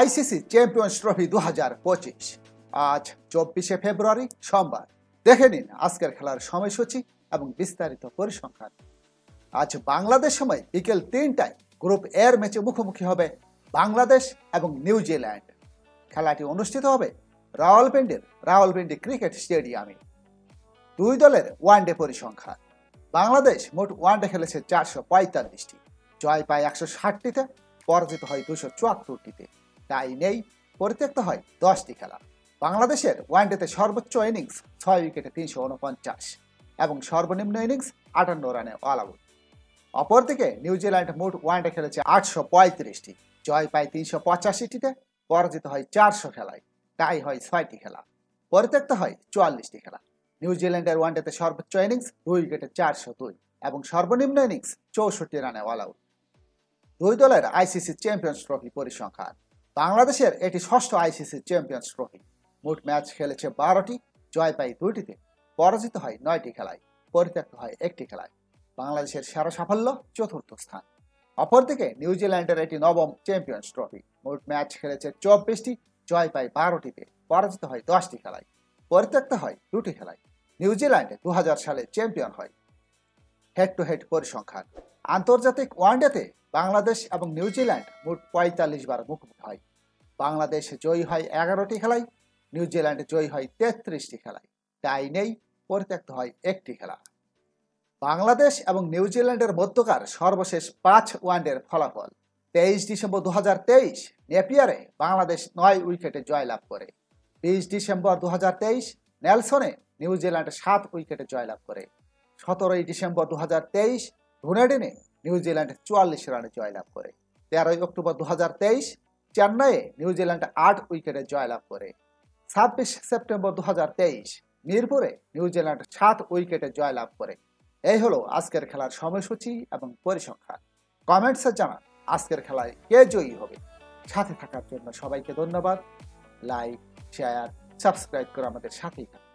ICC champions trophy 2025 আজ 24শে ফেব্রুয়ারি সোমবার। দেখে নিন আজকের খেলার সময়সূচি এবং বিস্তারিত পরিসংখ্যান। আজ বাংলাদেশ সময় বিকেল 3টায় গ্রুপ এর ম্যাচে মুখোমুখি হবে বাংলাদেশ এবং নিউজিল্যান্ড। খেলাটি অনুষ্ঠিত হবে রাওয়ালপিন্ডি ক্রিকেট স্টেডিয়ামে। দুই দলের ওয়ানডে পরিসংখ্যান। বাংলাদেশ মোট ওয়ানডে খেলেছে 445টি, জয় পায় 160টিতে, পরাজিত হয় 274টিতে, তাই নেই, পরিত্যক্ত হয় 10টি খেলা। বাংলাদেশের ওয়ানডেতে সর্বোচ্চ ইনিংস 6 উইকেটে 349 এবং সর্বনিম্ন ইনিংস 58 রানে অল আউট। অপরদিকে নিউজিল্যান্ড মোট ওয়ানডে খেলেছে 835টি, জয় পায় 385টিতে, পরাজিত হয় 400 খেলায়, তাই হয় 6টি খেলা, পরিত্যক্ত হয় 44টি খেলা। নিউজিল্যান্ডের ওয়ানডেতে সর্বোচ্চ ইনিংস 2 উইকেটে 402 এবং সর্বনিম্ন ইনিংস 64 রানে অল আউট। দুই দলের আইসিসি চ্যাম্পিয়ন্স ট্রফি পরিসংখ্যান। বাংলাদেশের এটি ষষ্ঠ আইসিসি চ্যাম্পিয়ন্স ট্রফি। মোট ম্যাচ খেলেছে 12টি, জয় পায় 2টিতে, পরাজিত হয় 9টি খেলায়, পরিত্যক্ত হয় 1টি খেলায়। বাংলাদেশের সেরা সাফল্য 4র্থ স্থান। অপরদিকে নিউজিল্যান্ডের এটি নবম চ্যাম্পিয়ন্স ট্রফি। মোট ম্যাচ খেলেছে 24টি, জয় পায় 12টিতে, পরাজিত হয় 10টি খেলায়, পরিত্যক্ত হয় 2টি খেলায়। নিউজিল্যান্ড 2000 সালে চ্যাম্পিয়ন হয়। হেড টু হেড পরিসংখ্যান। আন্তর্জাতিক ওয়ানডেতে বাংলাদেশ এবং নিউজিল্যান্ড মোট 45 বার মুখোমুখি হয়। বাংলাদেশ জয়ী হয় 11টি খেলায়, নিউজিল্যান্ড জয়ী হয় 33টি খেলায়, টাই নেই, পরিত্যক্ত হয় 1টি খেলা। বাংলাদেশ এবং নিউজিল্যান্ডের মধ্যকার সর্বশেষ 5 ওয়ানডের ফলাফল। 23 ডিসেম্বর 2023 নেপিয়ারে বাংলাদেশ 9 উইকেটে জয়লাভ করে। 20 ডিসেম্বর 2023 নেলসনে নিউজিল্যান্ড 7 উইকেটে জয়লাভ করে। 17 ডিসেম্বর 2023 ডুনেডিনে নিউজিল্যান্ড 44 রানে জয়লাভ করে। 13 অক্টোবর 2023 চেন্নাইয়ে নিউজিল্যান্ড 8 উইকেটে জয়লাভ করে। 26 সেপ্টেম্বর 2023 মিরপুরে নিউজিল্যান্ড 7 উইকেটে জয়লাভ করে। এই হলো আজকের খেলার সময়সূচি এবং পরিসংখ্যান। কমেন্টসে জানান আজকের খেলায় কে জয়ী হবে। সাথে থাকার জন্য সবাইকে ধন্যবাদ। লাইক, শেয়ার, সাবস্ক্রাইব করে আমাদের সাথেই থাকুন।